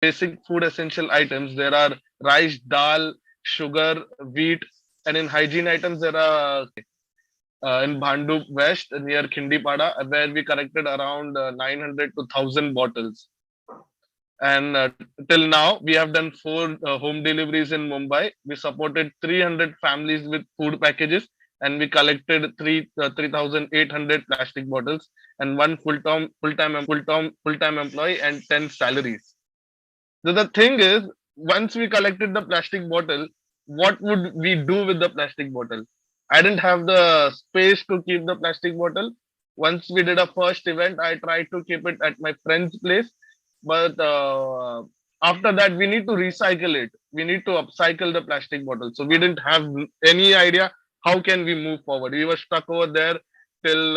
basic food essential items. There are rice, dal, sugar, wheat, and in hygiene items there are in Bhandup West near Khindipara, where we collected around 900 to 1000 bottles. And till now, we have done four home deliveries in Mumbai. We supported 300 families with food packages, and we collected 3,800 plastic bottles and one full-time employee and 10 salaries. So the thing is, once we collected the plastic bottle, what would we do with the plastic bottle? I didn't have the space to keep the plastic bottle. Once we did a first event, I tried to keep it at my friend's place, but after that, we need to recycle it. We need to upcycle the plastic bottle. So we didn't have any idea how can we move forward. We were stuck over there till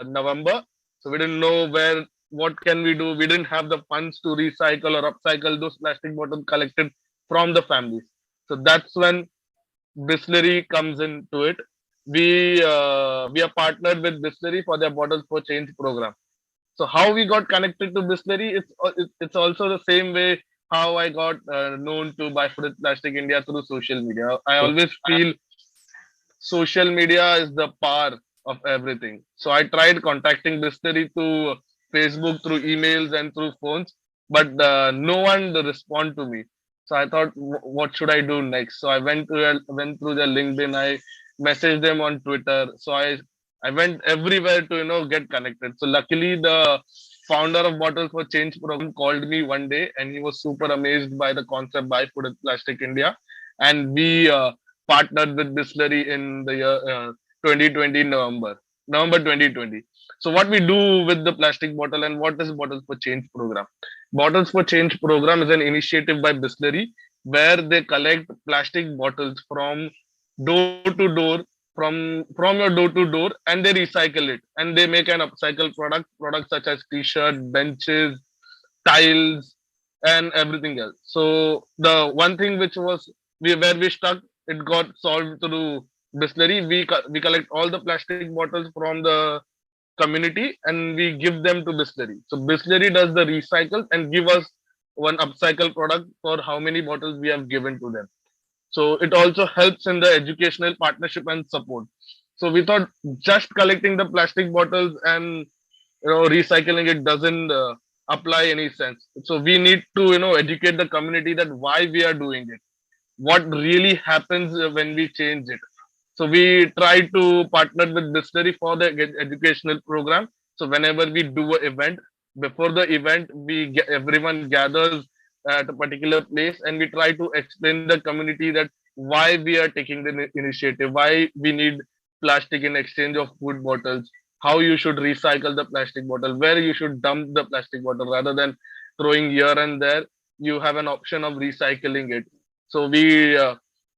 November, so we didn't know where what can we do. We didn't have the funds to recycle or upcycle those plastic bottles collected from the families. So that's when Bisleri comes into it. We are partnered with Bisleri for their bottles for change program. So how we got connected to Bisleri, it's also the same way how I got known to Bifurate Plastic India through social media. I always feel social media is the power of everything. So I tried contacting Distillery through Facebook, through emails, and through phones, but no one respond to me. So I thought, what should I do next? So I went through their LinkedIn. I messaged them on Twitter. So I went everywhere to get connected. So luckily, the founder of Bottles for Change program called me one day, and he was super amazed by the concept by Food and Plastic India, and we partnered with Distillery in the year 2020 November 2020. So what we do with the plastic bottle and what is Bottles for Change program? Bottles for Change program is an initiative by Distillery where they collect plastic bottles from door to door, from your door to door, and they recycle it and they make an upcycle products such as t-shirt, benches, tiles, and everything else. So the one thing which was where we stuck, it got solved through Bisleri. We collect all the plastic bottles from the community and we give them to Bisleri. So Bisleri does the recycle and give us one upcycle product for how many bottles we have given to them. So it also helps in the educational partnership and support. So we thought just collecting the plastic bottles and recycling it doesn't apply any sense. So we need to educate the community that why we are doing it, what really happens when we change it. So we try to partner with Distillery for the educational program. So whenever we do an event, before the event, everyone gathers at a particular place and we try to explain the community that why we are taking the initiative, why we need plastic in exchange of food bottles, how you should recycle the plastic bottle, where you should dump the plastic bottle rather than throwing here and there. You have an option of recycling it. So we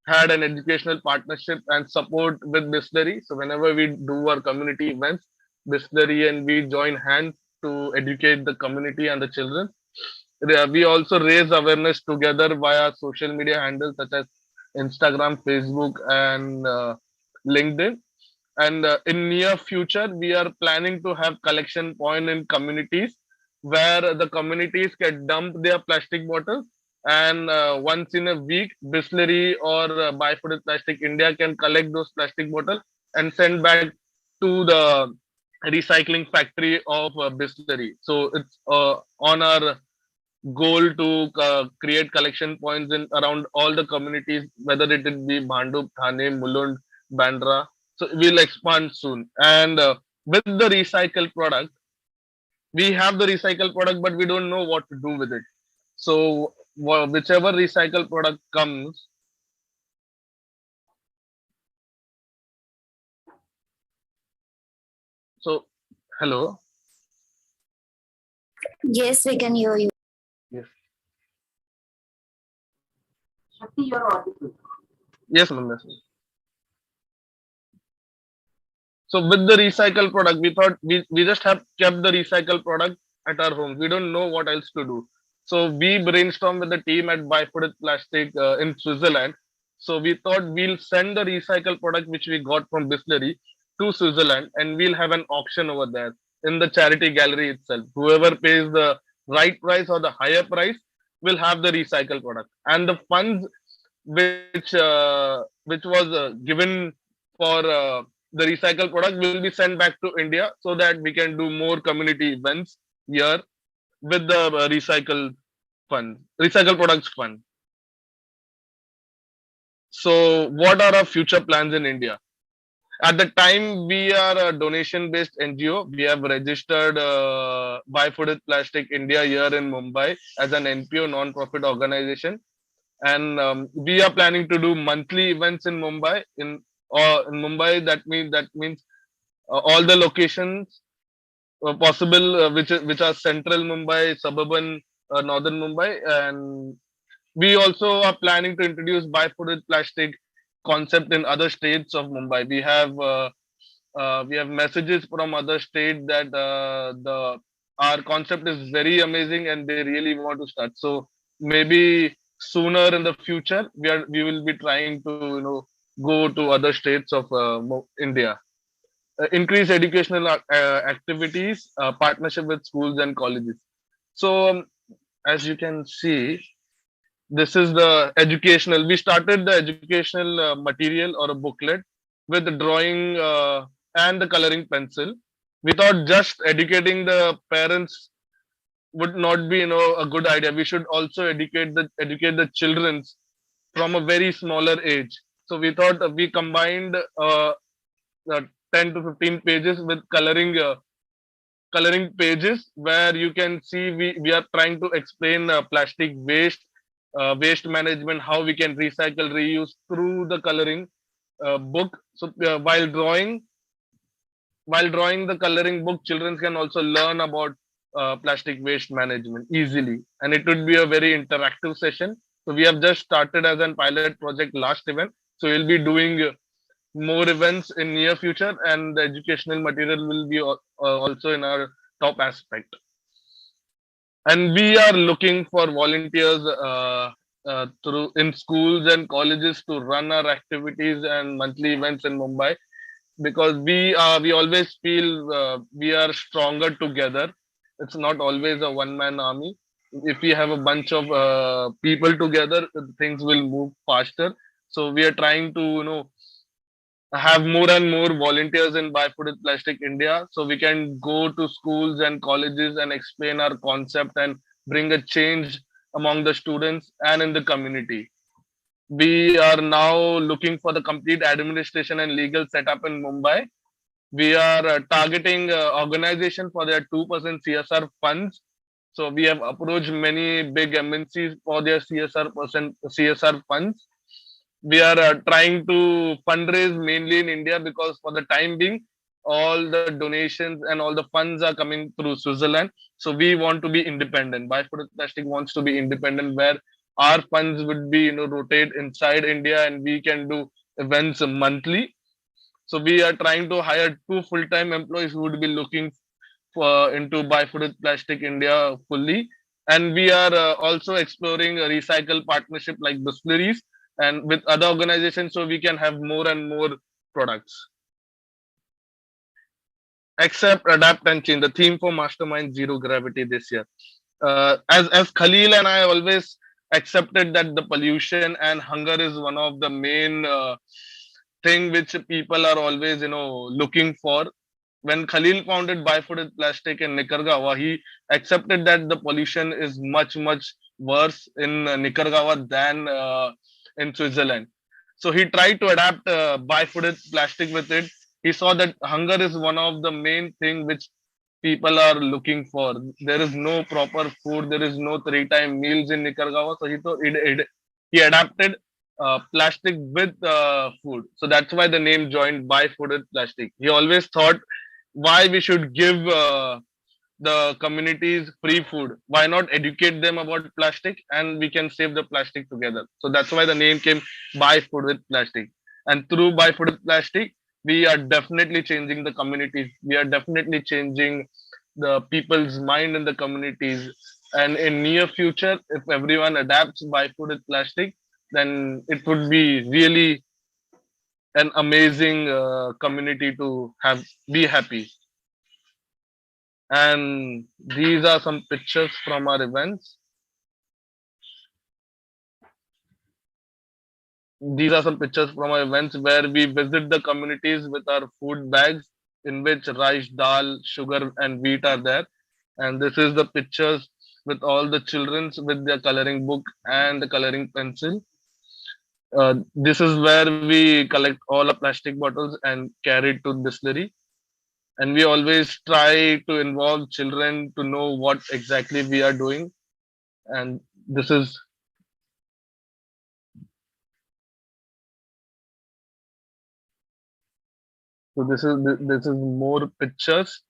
had an educational partnership and support with Distillery. So whenever we do our community events, Distillery and we join hands to educate the community and the children. We also raise awareness together via social media handles such as Instagram, Facebook, and LinkedIn. And in near future, we are planning to have collection point in communities where the communities can dump their plastic bottles. And once in a week, Bisleri or Bifurate Plastic India can collect those plastic bottles and send back to the recycling factory of Bisleri. So it's on our goal to create collection points in around all the communities, whether it will be Bhandup, Thane, Mulund, Bandra. So we'll expand soon. And with the recycled product, we have the recycled product, but we don't know what to do with it. So whichever recycled product comes, so hello. Yes, we can hear you. Yes. Shakti, you're audible. Yes, ma'am. Yes, ma'am. So with the recycled product, we thought we just have kept the recycled product at our home. We don't know what else to do. So we brainstormed with the team at Bifurate Plastic in Switzerland. So we thought we'll send the recycled product which we got from Bisleri to Switzerland and we'll have an auction over there in the charity gallery itself. Whoever pays the right price or the higher price, will have the recycled product, and the funds which was given for the recycled product will be sent back to India so that we can do more community events here with the recycled products fund. So, what are our future plans in India? At the time, we are a donation-based NGO. We have registered Buy Food with Plastic India here in Mumbai as an NPO, non-profit organization, and we are planning to do monthly events in Mumbai. In Mumbai, that means all the locations possible, which are central Mumbai, suburban, northern Mumbai, and we also are planning to introduce Buy Food with Plastic concept in other states of Mumbai. We have messages from other states that the our concept is very amazing and they really want to start. So maybe sooner in the future we will be trying to go to other states of India. Increase educational activities, partnership with schools and colleges. So as you can see, this is the educational. We started the educational material or a booklet with the drawing and the coloring pencil. We thought just educating the parents would not be a good idea. We should also educate the children from a very smaller age. So we thought we combined 10 to 15 pages with coloring pages where you can see we are trying to explain plastic waste management, how we can recycle, reuse through the coloring book. So while drawing the coloring book, children can also learn about plastic waste management easily, and it would be a very interactive session. So we have just started as a pilot project last event. So we'll be doing more events in near future, and the educational material will be also in our top aspect. And we are looking for volunteers through in schools and colleges to run our activities and monthly events in Mumbai, because we always feel we are stronger together. It's not always a one man army. If we have a bunch of people together, things will move faster. So we are trying to have more and more volunteers in Buy Food with Plastic India, so we can go to schools and colleges and explain our concept and bring a change among the students and in the community. We are now looking for the complete administration and legal setup in Mumbai. We are targeting organization for their 2% CSR funds. So we have approached many big MNCs for their CSR funds. We are trying to fundraise mainly in India, because for the time being, all the donations and all the funds are coming through Switzerland. So we want to be independent. Buy Food with Plastic wants to be independent, where our funds would be rotate inside India, and we can do events monthly. So we are trying to hire 2 full-time employees who would be looking for into Buy Food with Plastic India fully. And we are also exploring a recycle partnership like distilleries and with other organizations, so we can have more and more products. Accept, adapt, and change. The theme for Mastermind Zero Gravity this year. As Khalil and I always accepted that the pollution and hunger is one of the main thing which people are always looking for. When Khalil founded Buy Food with Plastic in Nicaragua, he accepted that the pollution is much worse in Nicaragua than in Switzerland. So he tried to adapt Buy Food with Plastic with it. He saw that hunger is one of the main thing which people are looking for. There is no proper food. There is no three-time meals in Nicaragua. So he adapted plastic with food. So that's why the name joined Buy Food with Plastic. He always thought why we should give the communities free food. Why not educate them about plastic, and we can save the plastic together. So that's why the name came Buy Food with Plastic. And through Buy Food with Plastic, we are definitely changing the communities. We are definitely changing the people's mind in the communities. And in near future, if everyone adapts Buy Food with Plastic, then it would be really an amazing community to have be happy. And these are some pictures from our events. these are some pictures from our events where we visit the communities with our food bags in which rice, dal, sugar, and wheat are there. And this is the pictures with all the childrens with their coloring book and the coloring pencil. This is where we collect all our plastic bottles and carry it to distillery. And we always try to involve children to know what exactly we are doing. And this is this is more pictures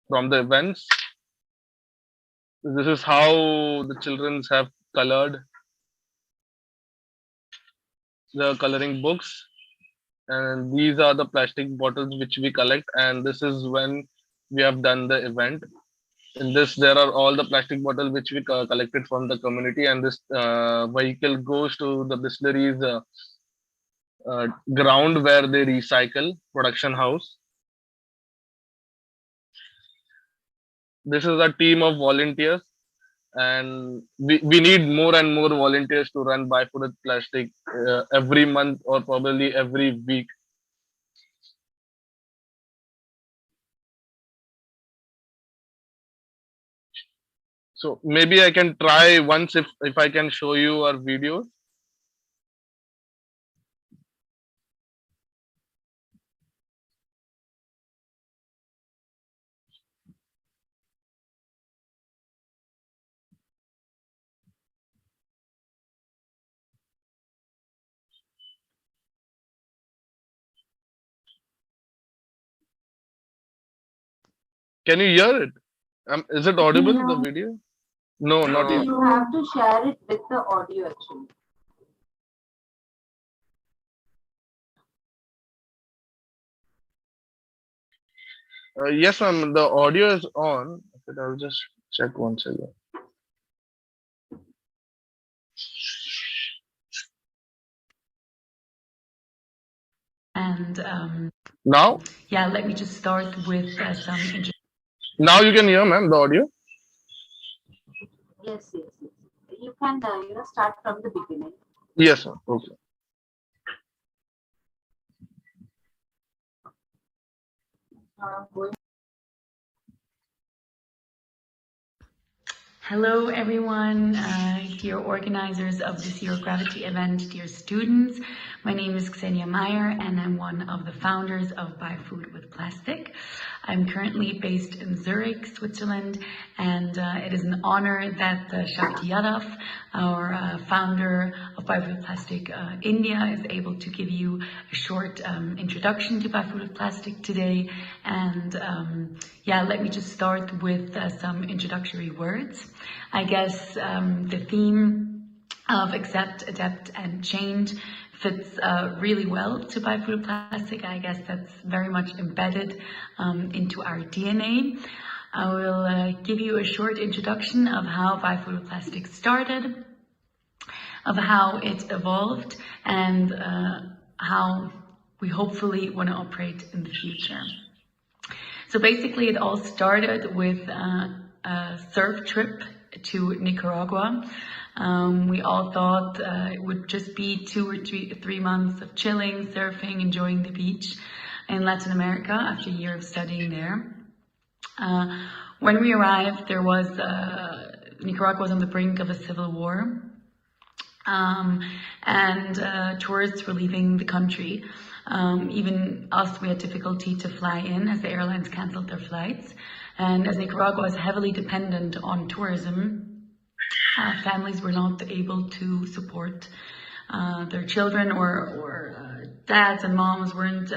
from the events. This is how the children have colored the coloring books, and these are the plastic bottles which we collect. And this is when we have done the event. In this, there are all the plastic bottles which we collected from the community, and this vehicle goes to the distillery's ground where they recycle production house. This is a team of volunteers, and we need more and more volunteers to run Buy Food with Plastic every month or probably every week. So maybe I can try once if I can show you our videos. Can you hear it? Is it audible, the No. video? No, not yet. You have to share it with the audio actually. Yes, ma'am. The audio is on. But I'll just check once again. And Now, yeah, let me just start with some now you can hear, ma'am, the audio. Yes. You can start from the beginning. Yes, ma'am. Okay. Going Hello, everyone, dear organizers of the Zero Gravity event, dear students. My name is Xenia Meyer, and I'm one of the founders of Buy Food with Plastic. I'm currently based in Zurich, Switzerland, and it is an honor that Shakti Yadav, our founder of Buy Food with Plastic India, is able to give you a short introduction to Buy Food with Plastic today. And yeah, let me just start with some introductory words. I guess the theme of accept, adapt, and change fits really well to Buy Food with Plastic. I guess that's very much embedded into our DNA. I will give you a short introduction of how Buy Food with Plastic started, of how it evolved, and how we hopefully want to operate in the future. So basically it all started with a surf trip to Nicaragua. We all thought it would just be 2 or 3 months of chilling, surfing, enjoying the beach in Latin America after a year of studying there. When we arrived, Nicaragua was on the brink of a civil war. And tourists were leaving the country. Even us, we had difficulty to fly in as the airlines canceled their flights. And as Nicaragua is heavily dependent on tourism, families were not able to support their children, or dads and moms weren't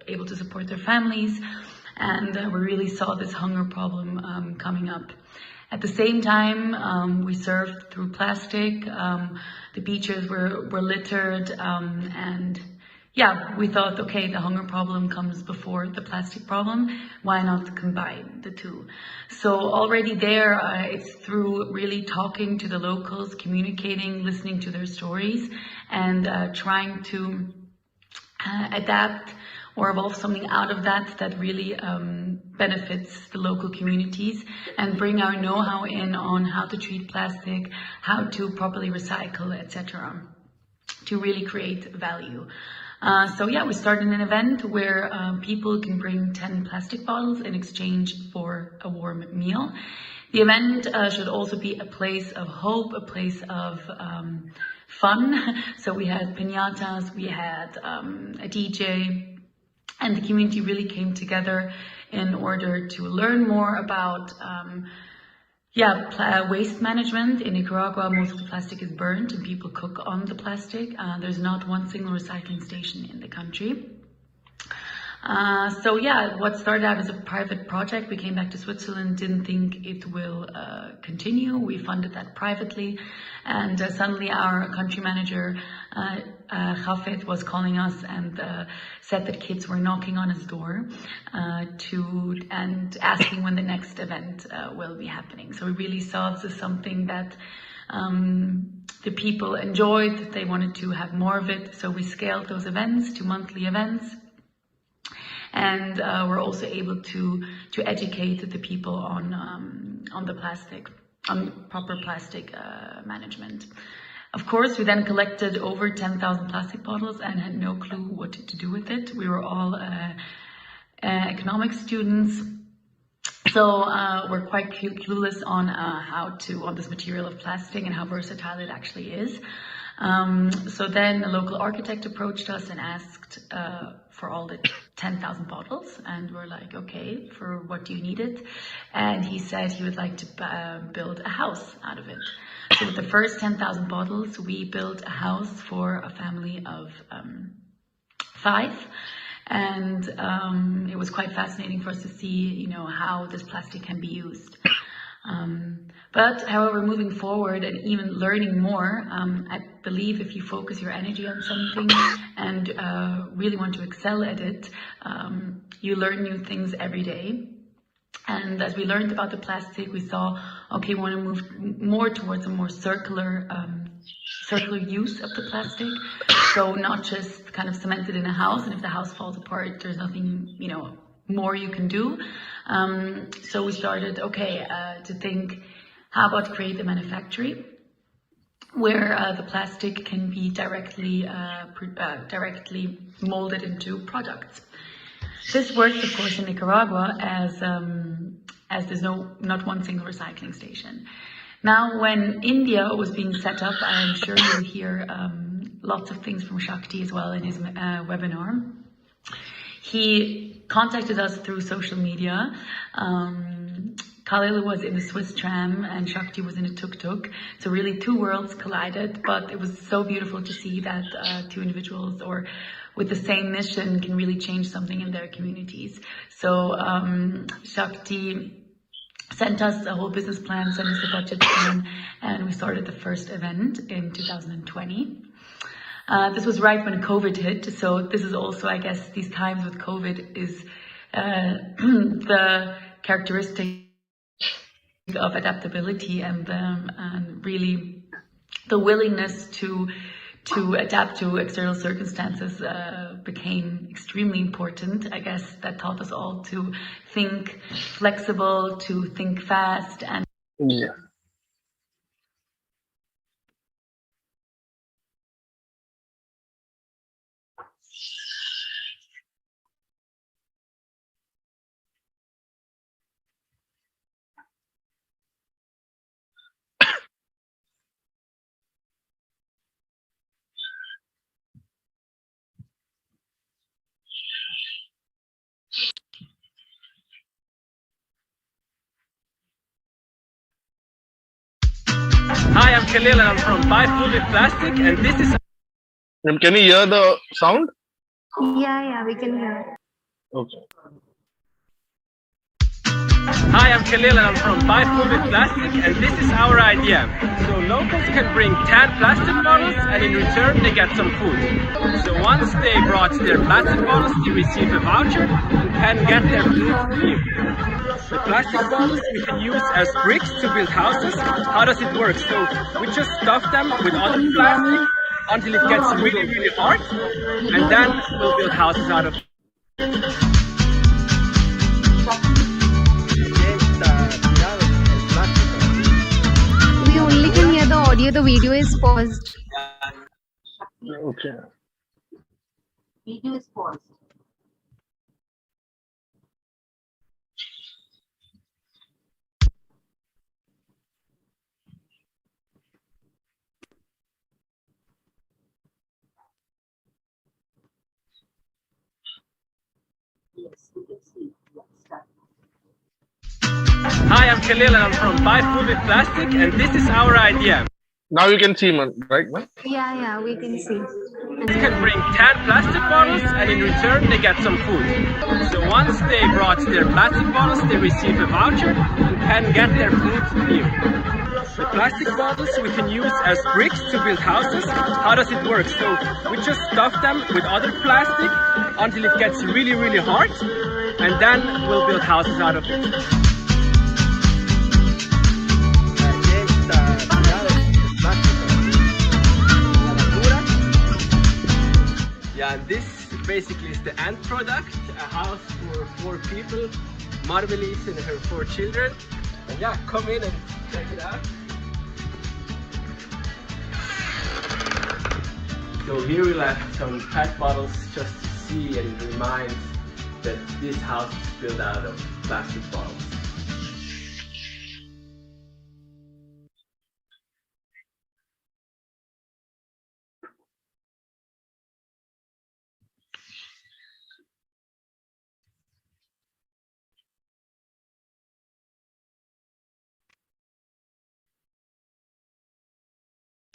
able to support their families. And we really saw this hunger problem coming up. At the same time, we surfed through plastic. The beaches were littered, and yeah, we thought, okay, the hunger problem comes before the plastic problem. Why not combine the two? So already there, it's through really talking to the locals, communicating, listening to their stories, and trying to adapt or evolve something out of that really benefits the local communities, and bring our know-how in on how to treat plastic, how to properly recycle, etc. to really create value. So yeah, we started an event where people can bring 10 plastic bottles in exchange for a warm meal. The event should also be a place of hope, a place of fun. So we had piñatas, we had a DJ, and the community really came together in order to learn more about waste management. In Nicaragua, most of the plastic is burnt and people cook on the plastic. There's not one single recycling station in the country. What started out as a private project, we came back to Switzerland, didn't think it will continue. We funded that privately, and suddenly our country manager, Khafet, was calling us and said that kids were knocking on his door and asking when the next event will be happening. So we really saw this as something that the people enjoyed, that they wanted to have more of it. So we scaled those events to monthly events. And we're also able to educate the people on the plastic, on proper plastic management. Of course, we then collected over 10,000 plastic bottles and had no clue what to do with it. We were all economics students, so we're quite clueless on on this material of plastic and how versatile it actually is. So then a local architect approached us and asked for all the 10,000 bottles, and we're like, okay, for what do you need it? And he said he would like to build a house out of it. So with the first 10,000 bottles, we built a house for a family of 5. And it was quite fascinating for us to see, how this plastic can be used. But however, moving forward and even learning more, I believe if you focus your energy on something and really want to excel at it, you learn new things every day. And as we learned about the plastic, we saw, okay, we want to move more towards a more circular use of the plastic. So not just kind of cemented in a house, and if the house falls apart, there's nothing, more you can do. So we started, to think, how about create a manufactory where the plastic can be directly molded into products. This works, of course, in Nicaragua as there's not one single recycling station. Now, when India was being set up, I'm sure you'll hear lots of things from Shakti as well in his webinar. He contacted us through social media. Khalil was in a Swiss tram and Shakti was in a tuk-tuk. So really 2 worlds collided, but it was so beautiful to see that 2 individuals or with the same mission can really change something in their communities. So Shakti sent us a whole business plan, sent us a budget plan, and we started the first event in 2020. This was right when COVID hit, so this is also, I guess, these times with COVID is the characteristic of adaptability and really the willingness to adapt to external circumstances became extremely important. I guess that taught us all to think flexible, to think fast, and Yeah. Hi, I'm Khalil and I'm from Buy Food with Plastic, and this is... Can you hear the sound? Yeah, we can hear. Okay. Hi, I'm Khalil and I'm from Buy Food with Plastic, and this is our idea. So locals can bring 10 plastic bottles and in return they get some food. So once they brought their plastic bottles, they receive a voucher and can get their food free. The plastic bottles we can use as bricks to build houses. How does it work? So we just stuff them with other plastic until it gets really, really hard, and then we'll build houses out of it. We only can hear the audio, the video is paused. Okay. Video is paused. Yes, we can see. Let's start. Hi, I'm Khalil and I'm from Buy Food with Plastic, and this is our idea. Now you can see, man, right, man? Yeah, we can see. You can bring 10 plastic bottles and in return they get some food. So once they brought their plastic bottles, they receive a voucher and can get their food here. The plastic bottles we can use as bricks to build houses. How does it work? So we just stuff them with other plastic until it gets really, really hard, and then we'll build houses out of it. Yeah, and this basically is the end product, a house for 4 people, Marmelis and her 4 children. And yeah, come in and check it out. So here we left some PET bottles just to see and remind that this house is built out of plastic bottles.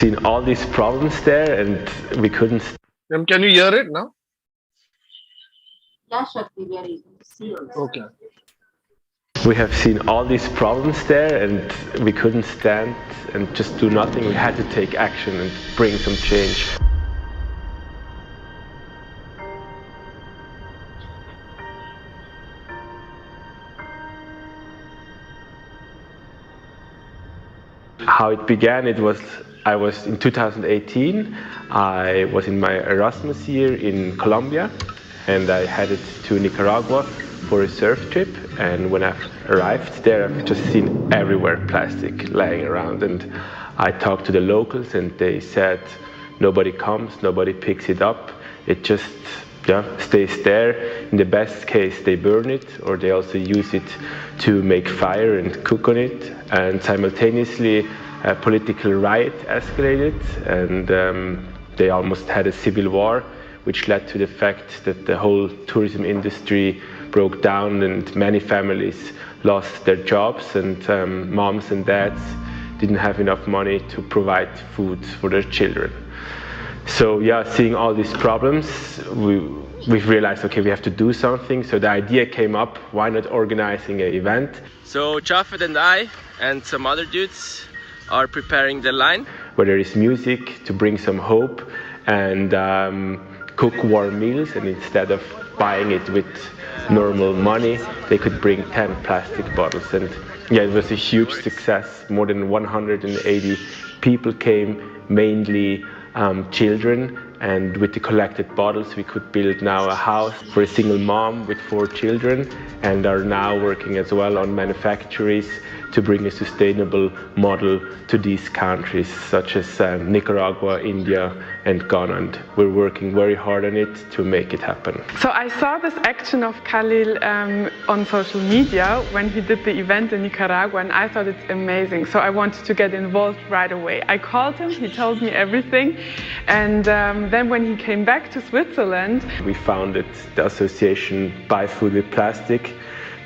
Seen all these problems there and we couldn't. Can you hear it now? Yeah, Shakti, we are able to see also. Okay. We have seen all these problems there and we couldn't stand and just do nothing. We had to take action and bring some change. How it began, I was in 2018, I was in my Erasmus year in Colombia and I headed to Nicaragua for a surf trip, and when I arrived there I've just seen everywhere plastic lying around, and I talked to the locals and they said nobody comes, nobody picks it up, it just stays there. In the best case they burn it, or they also use it to make fire and cook on it. And simultaneously a political riot escalated and they almost had a civil war, which led to the fact that the whole tourism industry broke down and many families lost their jobs, and moms and dads didn't have enough money to provide food for their children. So yeah, seeing all these problems, we've realized, okay, we have to do something. So the idea came up, why not organizing an event? So Jafet and I and some other dudes are preparing the line, where there is music to bring some hope and cook warm meals, and instead of buying it with normal money, they could bring 10 plastic bottles. And yeah, it was a huge success. More than 180 people came, mainly children, and with the collected bottles we could build now a house for a single mom with 4 children, and are now working as well on manufactories to bring a sustainable model to these countries such as Nicaragua, India and Ghana, and we're working very hard on it to make it happen. So I saw this action of Khalil on social media when he did the event in Nicaragua, and I thought it's amazing. So I wanted to get involved right away. I called him, he told me everything, and then when he came back to Switzerland, we founded the association Buy Food with Plastic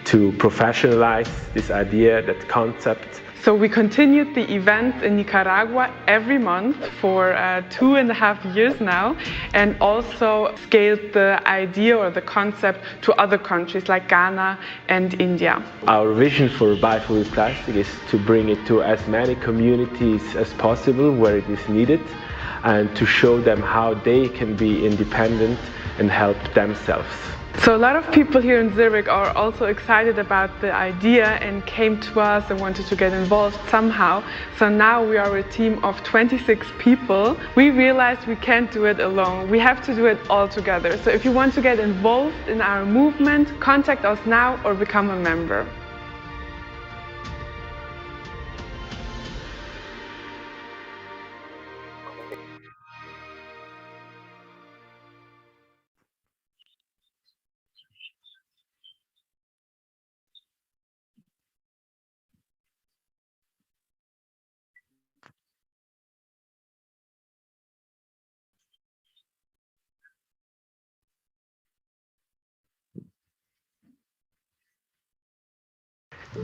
to professionalize this idea, that concept. So we continued the events in Nicaragua every month for 2.5 years now, and also scaled the idea or the concept to other countries like Ghana and India. Our vision for Buy Food with Plastic is to bring it to as many communities as possible where it is needed, and to show them how they can be independent and help themselves. So a lot of people here in Zurich are also excited about the idea and came to us and wanted to get involved somehow. So now we are a team of 26 people. We realized we can't do it alone. We have to do it all together. So if you want to get involved in our movement, contact us now or become a member.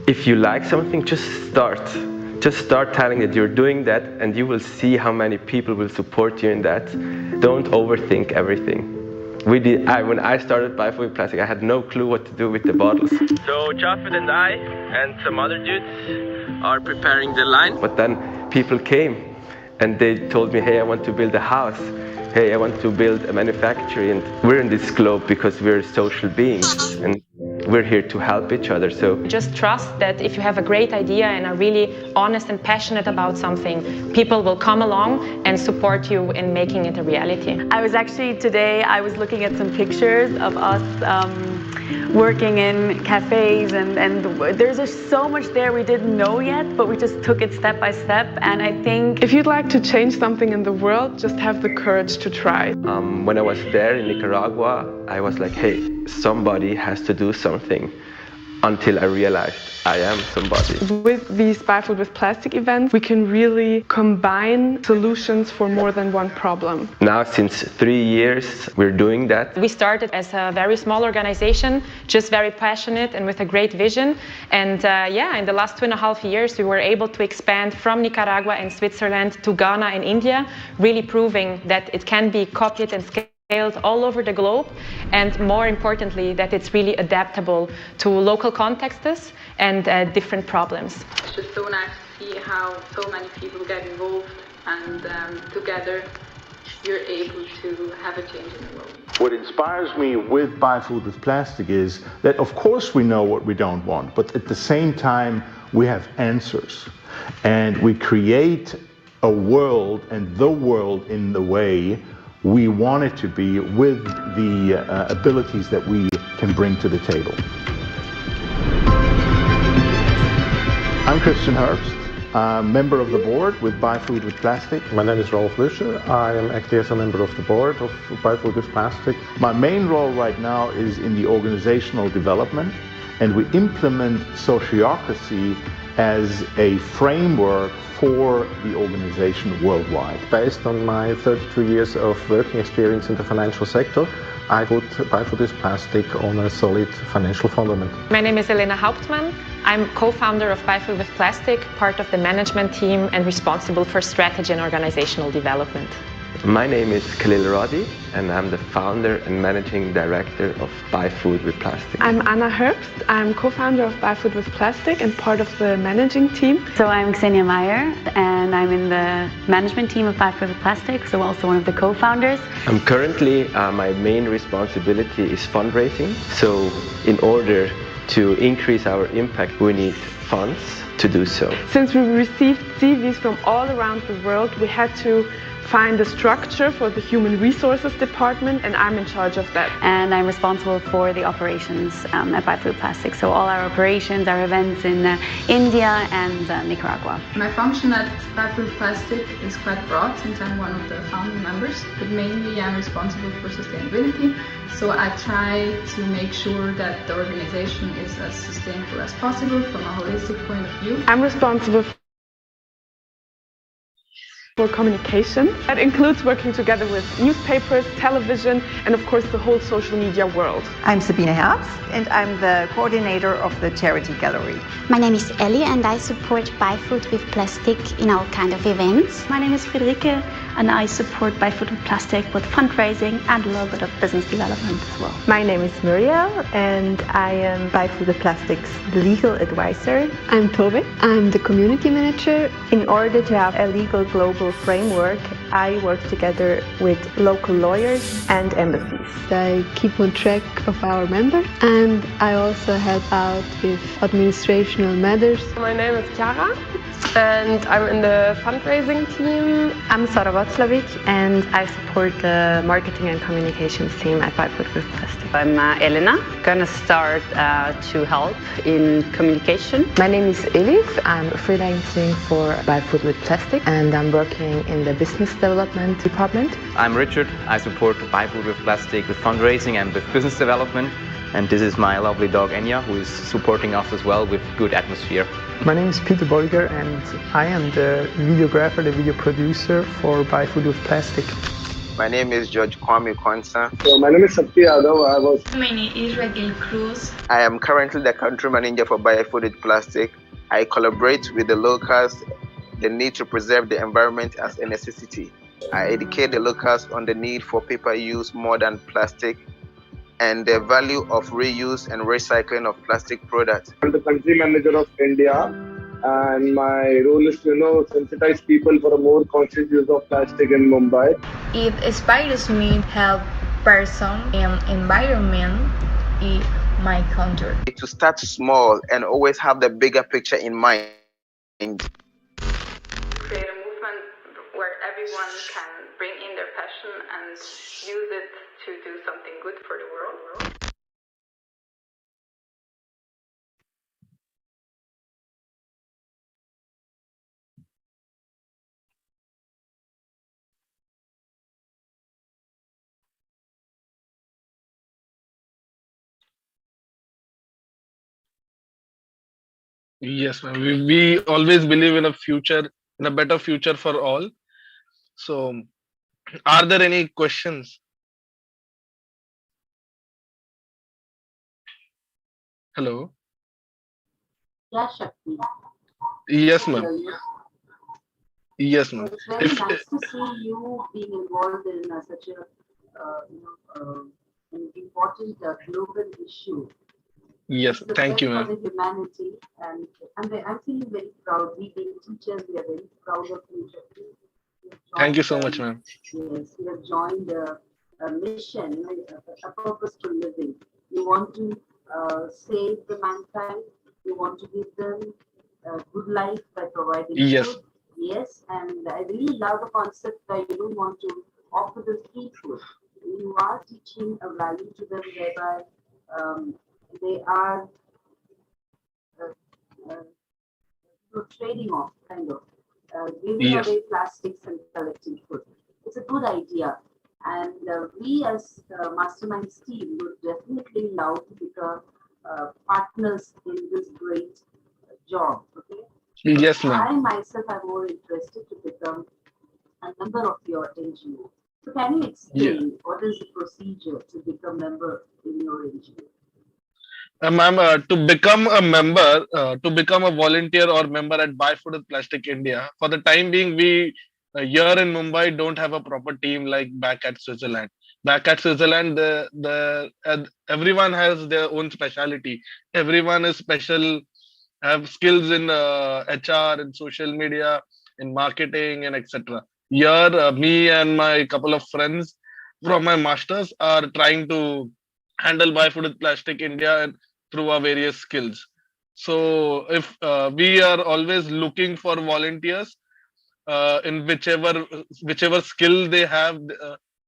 If you like something, just start. Just start telling that you're doing that, and you will see how many people will support you in that. Don't overthink everything. When I started Buy Food with Plastic, I had no clue what to do with the bottles. So Jafet and I and some other dudes are preparing the line. But then people came and they told me, hey, I want to build a house. Hey, I want to build a manufactory. And we're in this globe because we're social beings. And we're here to help each other. So just trust that if you have a great idea and are really honest and passionate about something, people will come along and support you in making it a reality. I was looking at some pictures of us working in cafes, and there's just so much there we didn't know yet, but we just took it step by step. And I think if you'd like to change something in the world, just have the courage to try. When I was there in Nicaragua, I was like, hey, somebody has to do something, until I realized I am somebody. With these Buy Food with Plastic events, we can really combine solutions for more than one problem. Now, since 3 years, we're doing that. We started as a very small organization, just very passionate and with a great vision. And in the last 2.5 years, we were able to expand from Nicaragua and Switzerland to Ghana and India, really proving that it can be copied and scaled all over the globe, and more importantly, that it's really adaptable to local contexts and different problems. It's just so nice to see how so many people get involved, and together you're able to have a change in the world. What inspires me with Buy Food with Plastic is that, of course, we know what we don't want, but at the same time, we have answers. And we create a world, and the world in the way we want it to be, with the abilities that we can bring to the table. I'm Christian Herbst, member of the board with Buy Food with Plastic. My name is Rolf Luscher. I am acting as a member of the board of Buy Food with Plastic. My main role right now is in the organizational development, and we implement sociocracy as a framework for the organization worldwide. Based on my 32 years of working experience in the financial sector, I put Buy Food with Plastic on a solid financial fundament. My name is Elena Hauptmann. I'm co-founder of Buy Food with Plastic, part of the management team and responsible for strategy and organizational development. My name is Khalil Radi, and I'm the founder and managing director of Buy Food with Plastic. I'm Anna Herbst. I'm co-founder of Buy Food with Plastic and part of the managing team. So I'm Ksenia Meyer, and I'm in the management team of Buy Food with Plastic, so also one of the co-founders. Currently, my main responsibility is fundraising. So in order to increase our impact, we need funds to do so. Since we received CVs from all around the world, we had to find a structure for the human resources department, and I'm in charge of that. And I'm responsible for the operations at Buy Food Plastic. So all our operations, our events in India and Nicaragua. My function at Buy Food Plastic is quite broad, since I'm one of the founding members, but mainly I'm responsible for sustainability. So I try to make sure that the organization is as sustainable as possible from a holistic point of view. I'm responsible for communication. That includes working together with newspapers, television, and of course the whole social media world. I'm Sabine Herbst, and I'm the coordinator of the charity gallery. My name is Ellie, and I support Buy Food with Plastic in all kind of events. My name is Friederike, and I support Buy Food with Plastic with fundraising and a little bit of business development as well. My name is Muriel, and I am Buy Food with Plastic's legal advisor. I'm Tove. I'm the community manager. In order to have a legal global framework, I work together with local lawyers and embassies. I keep on track of our members, and I also help out with administrative matters. My name is Chiara, and I'm in the fundraising team. I'm Sara Václavic, and I support the marketing and communications team at Buy Food with Plastic. I'm Elena, gonna start to help in communication. My name is Elif. I'm freelancing for Buy Food with Plastic, and I'm working in the business development department. I'm Richard. I support Buy Food with Plastic with fundraising and with business development. And this is my lovely dog Enya, who is supporting us as well with good atmosphere. My name is Peter Bolger, and I am the videographer, the video producer for Buy Food with Plastic. My name is George Kwame Kwanzaa. So my name is Satya Yadav. My name is Raquel Cruz. I am currently the country manager for Biofood with Plastic. I collaborate with the locals, the need to preserve the environment as a necessity. I educate the locals on the need for paper use more than plastic and the value of reuse and recycling of plastic products. I'm the country manager of India, and my role is to sensitize people for a more conscious use of plastic in Mumbai. It inspires me to help person and environment in my country. To start small and always have the bigger picture in mind. Create a movement where everyone can bring in their passion and use it to do something good for the world. Yes, ma'am. We always believe in a future, in a better future for all. So, are there any questions? Hello. Yeah, Shakti. Yes, ma'am. Yes, So ma'am. it's very nice to see you being involved in such a an important global issue. Yes, It's thank you, for ma'am. the humanity, and I'm feeling very proud. We being teachers, we are very proud of you, Shakti. Thank you so much, ma'am. Yes, you have joined a mission, a purpose to living. You want to save the mankind. You want to give them a good life by providing Yes. food. Yes, and I really love the concept that you don't want to offer them free food. You are teaching a value to them whereby they are trading off, kind of giving Yes. away plastics and collecting food. It's a good idea, and we as Masterminds team would definitely love to become partners in this great job. Okay. Yes, ma'am. I myself am more interested to become a member of your NGO. So can you explain what is the procedure to become a member in your NGO? Ma'am, to become a member, to become a volunteer or member at Buy Food with Plastic India, for the time being, we here in Mumbai don't have a proper team like back at Switzerland. Back at Switzerland, everyone has their own specialty. Everyone is special, have skills in HR, in social media, in marketing, and etc. Here, me and my couple of friends from my masters are trying to handle Buy Food with Plastic India and through our various skills. So, if we are always looking for volunteers in whichever skill they have,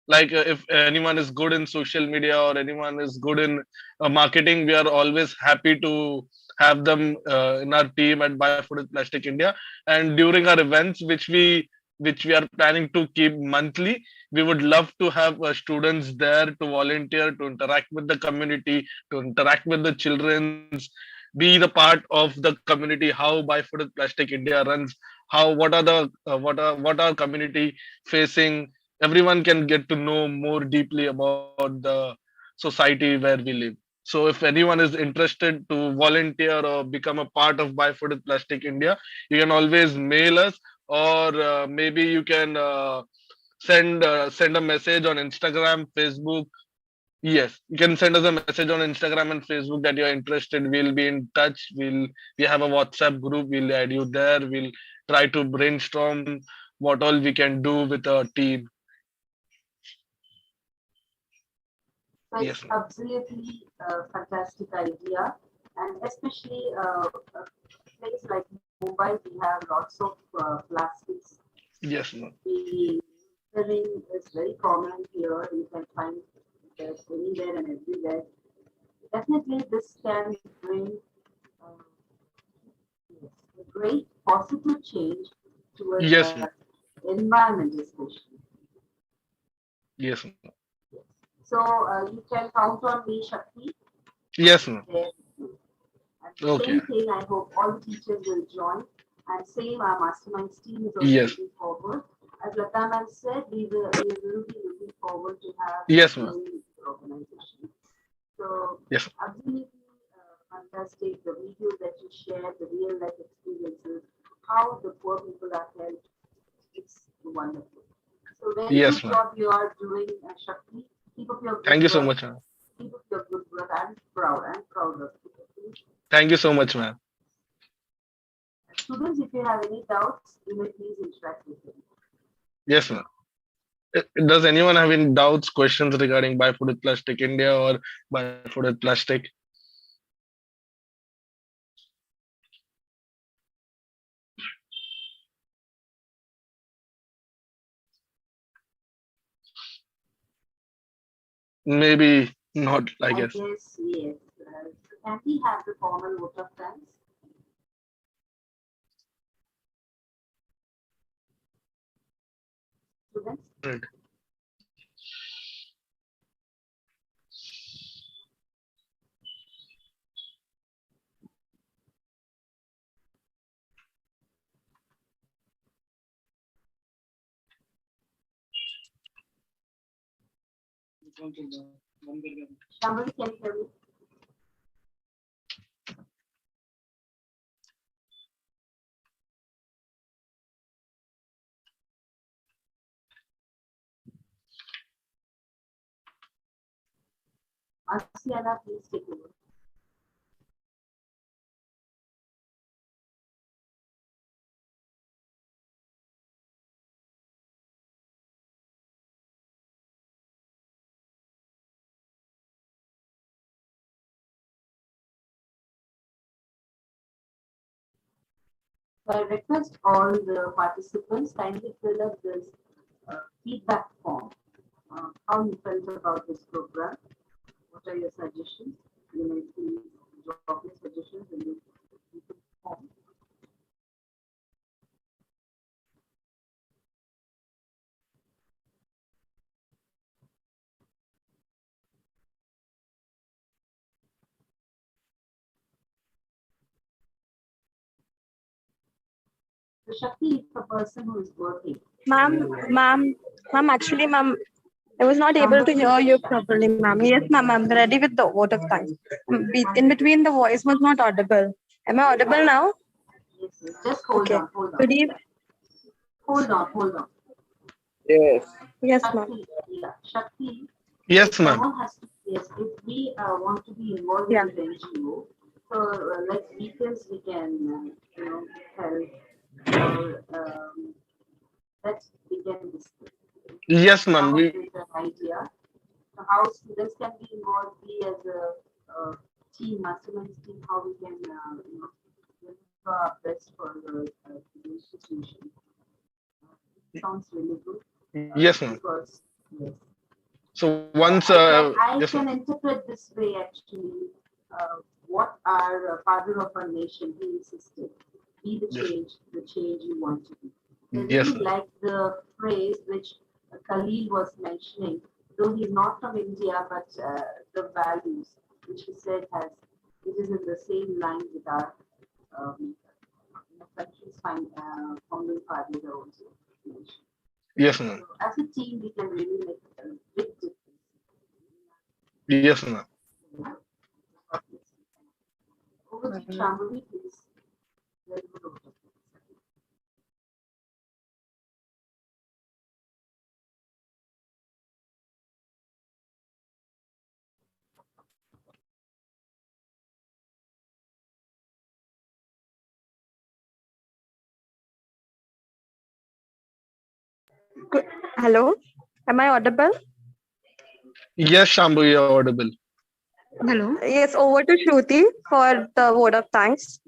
if anyone is good in social media or anyone is good in marketing, we are always happy to have them in our team at Buy Food with Plastic India. And during our events, which we are planning to keep monthly, we would love to have students there to volunteer, to interact with the community, to interact with the children's, be the part of the community, how Buy Food with Plastic India runs, how what our community facing. Everyone can get to know more deeply about the society where we live. So if anyone is interested to volunteer or become a part of Buy Food with Plastic India, you can always mail us, or maybe you can send a message on Instagram, Facebook. Yes, you can send us a message on Instagram and Facebook that you're interested. We'll be in touch. We have a WhatsApp group. We'll add you there. We'll try to brainstorm what all we can do with our team. So it's absolutely a fantastic idea, and especially a place like Mumbai, we have lots of plastics. Yes, ma'am. Littering is very common here. You can find it anywhere and everywhere. Definitely, this can bring a great positive change towards the environment, especially. Yes, ma'am. So you can count on me, Shakti. Yes, ma'am. And same thing, I hope all teachers will join. And same, our Masterminds team is also looking forward. As Lata ma'am said, we will be looking forward to have Yes, you ma'am. in the organization. So, Yes. absolutely fantastic. The videos that you share, the real life experiences, how the poor people are helped, it's wonderful. So, very Yes, good ma'am. job you are doing, Shakti. Keep up your good Thank you so work. much, ma'am. Keep up your good work. I'm proud. I'm proud of you. Thank you so much, ma'am. Students, if you have any doubts, you may please interact with them. Yes, ma'am. Does anyone have any doubts, questions regarding Buy Food with Plastic India or Buy Food with Plastic? Maybe not, I I guess. guess, yes. So can we have the formal vote of thanks? Students? Right. Shambhavi, can you hear me? Asiana, please take over. So I request all the participants kindly fill up this feedback form. How you felt about this program? What are your suggestions? You may please drop your suggestions in the form. So Shakti is a person who is working. Ma'am, actually, ma'am, I was not able to hear you properly, ma'am. Yes, ma'am, I'm ready with the vote of thanks. In between, the voice was not audible. Am I audible now? Yes, yes. Just hold on, hold on. Good evening. Hold on. Yes. Yes, ma'am. Shakti, yeah, Shakti. Yes, ma'am. Someone has to, yes, if we want to be involved in the NGO, so like details we can, help or that we can discuss. Yes, ma'am. Come up with an idea. So how students can be involved, we as a team, mastermind team, how we can, do our best for the institution. Sounds really good. Yes, ma'am. Because, yes. So once, I yes, can ma'am. interpret this way actually. What our father of our nation, he insisted, be the change you want to be. I Yes, really ma'am. like the phrase which Khalil was mentioning, though he's not from India, but the values which he said it is in the same line with our country's founding fathers are also mentioned. Yes, ma'am. So as a team, we can really make a big difference. Yes, ma'am. Over to Shambhavi, please. Very good order. Hello, am I audible? Yes, Shambhu, you're audible. Hello. Yes, over to Shruti for the vote of thanks.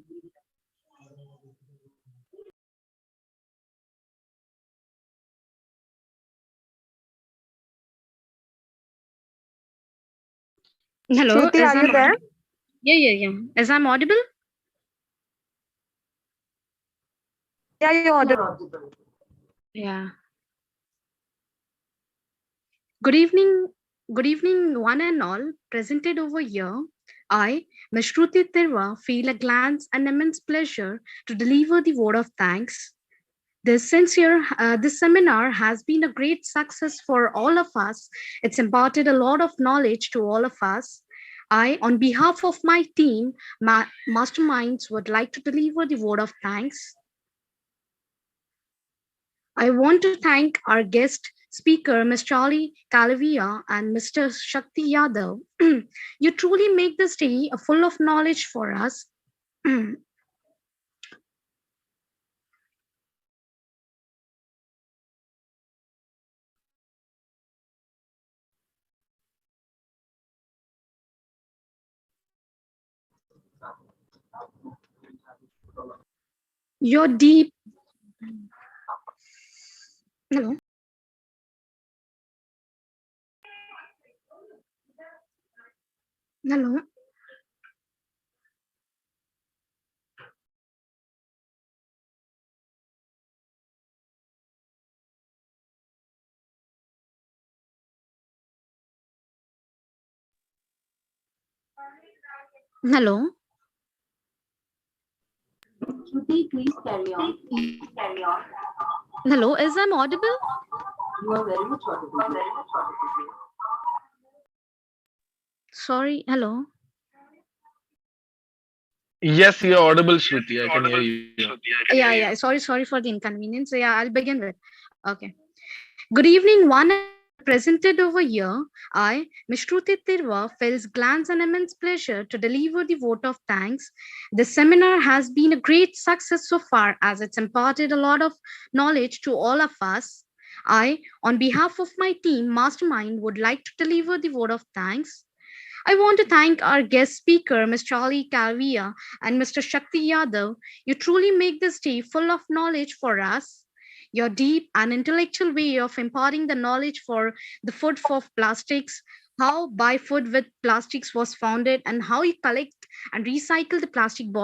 Hello, Shruti, are you there? Yeah. Is I'm audible? Yeah, you're audible. Yeah. Good evening, one and all. Presented over here, I, Ms. Shruti Tiruwa, feel a glance and immense pleasure to deliver the word of thanks. This seminar has been a great success for all of us. It's imparted a lot of knowledge to all of us. I, on behalf of my team, Masterminds, would like to deliver the word of thanks. I want to thank our guest speaker, Ms. Charlie Calavia and Mr. Shakti Yadav. You truly make this day a full of knowledge for us. Your deep. Hello. Hello. Hello. Shruti, please carry on. Hello, is I'm audible? You are very much audible. Sorry, hello. Yes, you're audible, Shruti. I can hear you. Yeah. Sorry for the inconvenience. Yeah, I'll begin with. Okay. Good evening, one presented over here. I, Ms. Shruti Tiruwa, feels glad and immense pleasure to deliver the vote of thanks. The seminar has been a great success so far as it's imparted a lot of knowledge to all of us. I, on behalf of my team, Mastermind, would like to deliver the vote of thanks. I want to thank our guest speaker, Ms. Charlie Calvia and Mr. Shakti Yadav. You truly make this day full of knowledge for us. Your deep and intellectual way of imparting the knowledge for the food for plastics, how Buy Food with Plastics was founded, and how you collect and recycle the plastic bottles